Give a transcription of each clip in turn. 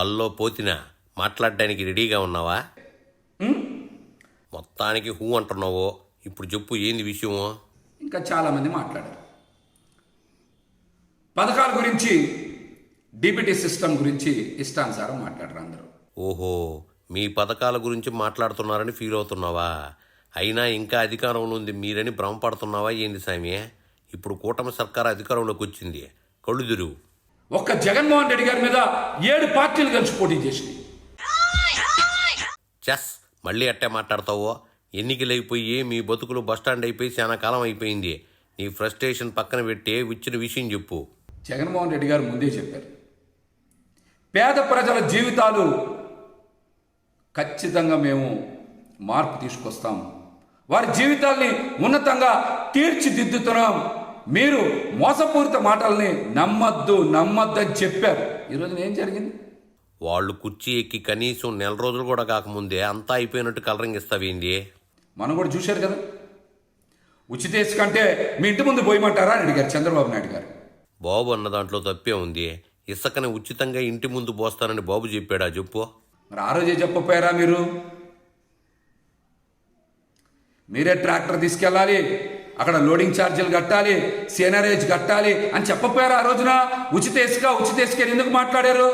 Hello పోతినా మాట్లాడడానికి రెడీగా ఉన్నావా? మొత్తానికి హూ అంటున్నావో ఇప్పుడు చెప్పు, ఏంది విషయమో? ఇంకా చాలామంది మాట్లాడారు పథకాల గురించి, డిబిటీ సిస్టమ్ గురించి ఇష్టానుసారం మాట్లాడరు అందరూ. ఓహో, మీ పథకాల గురించి మాట్లాడుతున్నారని ఫీల్ అవుతున్నావా? అయినా ఇంకా అధికారంలో ఉంది మీరని భ్రమపడుతున్నావా ఏంది సామి? ఇప్పుడు కూటమి సర్కారు అధికారంలోకి వచ్చింది, కళ్ళు తిరుగు. ఒక్క జగన్మోహన్ రెడ్డి గారి మీద 7 పార్టీలు కలిసి పోటీ చేసింది. చెస్, మళ్ళీ అట్టే మాట్లాడతావో? ఎన్నికలు అయిపోయి మీ బతుకులు బస్టాండ్ అయిపోయి చాలా కాలం అయిపోయింది. నీ ఫ్రస్ట్రేషన్ పక్కన పెట్టి ఇచ్చిన విషయం చెప్పు. జగన్మోహన్ రెడ్డి గారు ముందే చెప్పారు, పేద ప్రజల జీవితాలు ఖచ్చితంగా మేము మార్పు తీసుకొస్తాం, వారి జీవితాల్ని ఉన్నతంగా తీర్చిదిద్దుతున్నాం, మీరు మోసపూరిత మాటల్ని నమ్మద్దని చెప్పారు. ఈరోజు ఏం జరిగింది? వాళ్ళు కుర్చీ ఎక్కి కనీసం నెల రోజులు కూడా కాకముందే అంతా అయిపోయినట్టు కలరింగ్ ఇస్తావేంది? మనం కూడా చూశారు కదా, ఉచిత ఇసుక అంటే మీ ఇంటి ముందు పోయమంటారా అని అడిగారు చంద్రబాబు నాయుడు గారు. బాబు అన్న దాంట్లో తప్పే ఉంది. ఇసుకని ఉచితంగా ఇంటి ముందు పోస్తానని బాబు చెప్పాడా చెప్పు? మరి ఆ రోజే చెప్పపోయారా? మీరే ట్రాక్టర్ తీసుకెళ్ళాలి, అక్కడ లోడింగ్ ఛార్జీలు కట్టాలి, సీనరేజ్ కట్టాలి అని చెప్పపోయారా ఆ రోజున? ఉచిత ఇసుక ఎందుకు మాట్లాడారు?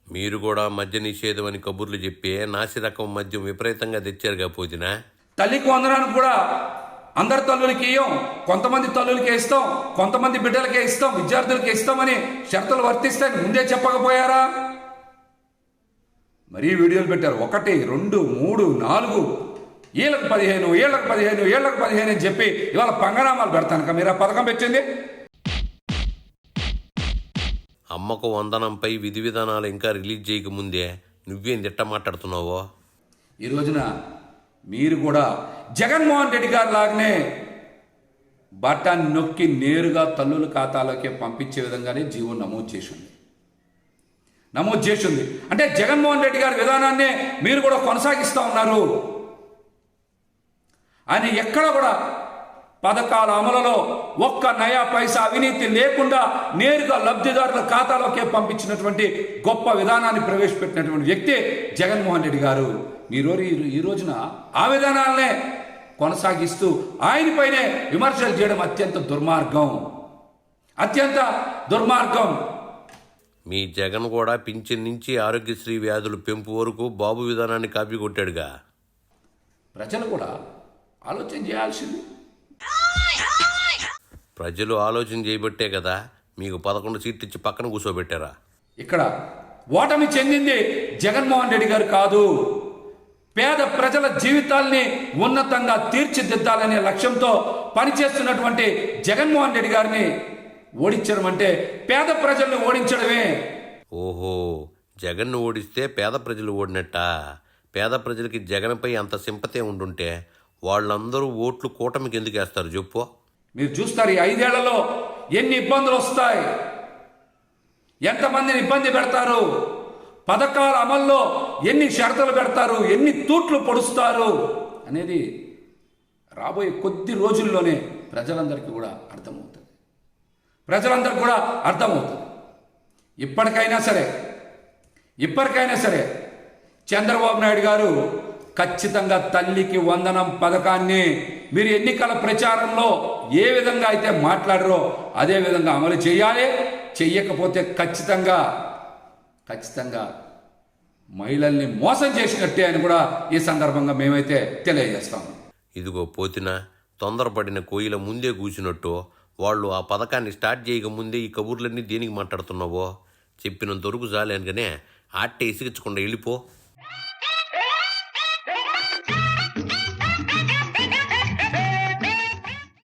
మీరు కూడా మద్య నిషేధం అని కబుర్లు చెప్పి నాసి రకం మద్యం విపరీతంగా తెచ్చారుగా పోతినా. తల్లికి వందనానికి కూడా అందరి తల్లులకి ఇయ్యం, కొంతమంది తల్లులకే ఇస్తాం, కొంతమంది బిడ్డలకే ఇస్తాం, విద్యార్థులకే ఇస్తామని షరతులు వర్తిస్తాయని ముందే చెప్పకపోయారా? మరీ వీడియోలు పెట్టారు, 1, 2, 3, 4 ఏళ్ళకు 15 అని చెప్పి ఇవాళ పంగనామాలు పెడతాను. మీరు ఆ పథకం పెట్టింది. అమ్మకు వందనంపై విధి విధానాలు ఇంకా రిలీజ్ చేయకముందే నువ్వేం తిట్ట మాట్లాడుతున్నావో? ఈ రోజున మీరు కూడా జగన్మోహన్ రెడ్డి గారి లాగానే బటన్ నొక్కి నేరుగా తల్లుల ఖాతాలోకి పంపించే విధంగానే జీవో నమోదు చేసింది. అంటే జగన్మోహన్ రెడ్డి గారి విధానాన్నే మీరు కూడా కొనసాగిస్తూ ఉన్నారు. ఆయన ఎక్కడ కూడా పథకాల అమలులో ఒక్క నయా పైసా అవినీతి లేకుండా నేరుగా లబ్ధిదారుల ఖాతాలోకే పంపించినటువంటి గొప్ప విధానాన్ని ప్రవేశపెట్టినటువంటి వ్యక్తి జగన్మోహన్ రెడ్డి గారు. మీరు ఈ రోజున ఆ విధానాలనే కొనసాగిస్తూ ఆయనపైనే విమర్శలు చేయడం అత్యంత దుర్మార్గం. మీ జగన్ కూడా పింఛన్ నుంచి ఆరోగ్యశ్రీ వ్యాధుల పెంపు వరకు బాబు విధానాన్ని కాపీ కొట్టాడుగా. ప్రజలు కూడా ఆలోచన చేయాల్సింది. ప్రజలు ఆలోచన చేయబట్టే కదా మీకు 11 సీట్లు ఇచ్చి పక్కన కూర్చోబెట్టారా. ఇక్కడ ఓటమి చెందింది జగన్మోహన్ రెడ్డి గారు కాదు, పేద ప్రజల జీవితాల్ని ఉన్నతంగా తీర్చిదిద్దాలనే లక్ష్యంతో పనిచేస్తున్నటువంటి జగన్మోహన్ రెడ్డి గారిని ఓడించడం అంటే పేద ప్రజల్ని ఓడించడమే. ఓహో, జగన్ను ఓడిస్తే పేద ప్రజలు ఓడినట్టా? పేద ప్రజలకి జగన్పై అంత సింపతే ఉండుంటే వాళ్ళందరూ ఓట్లు కూటమికి ఎందుకు వేస్తారు చెప్పు? మీరు చూస్తారు ఈ 5 ఏళ్లలో ఎన్ని ఇబ్బందులు వస్తాయి, ఎంతమందిని ఇబ్బంది పెడతారు, పథకాల అమల్లో ఎన్ని షరతులు పెడతారు, ఎన్ని తూట్లు పొడుస్తారు అనేది రాబోయే కొద్ది రోజుల్లోనే ప్రజలందరికీ కూడా అర్థమవుతుంది. ఇప్పటికైనా సరే చంద్రబాబు నాయుడు గారు ఖచ్చితంగా తల్లికి వందనం పథకాన్ని మీరు ఎన్నికల ప్రచారంలో ఏ విధంగా అయితే మాట్లాడారో అదే విధంగా అమలు చేయాలి. చెయ్యకపోతే ఖచ్చితంగా మహిళల్ని మోసం చేసినట్టే అని కూడా ఈ సందర్భంగా మేమైతే తెలియజేస్తాము. ఇదిగో పోతినా, తొందరపడిన కోయిల ముందే కూర్చున్నట్టు వాళ్ళు ఆ పథకాన్ని స్టార్ట్ చేయకముందే ఈ కబుర్లన్నీ దేనికి మాట్లాడుతున్నావో చెప్పినంత వరకు చాలేనుగానే ఆట్టే ఇసుకించకుండా వెళ్ళిపో.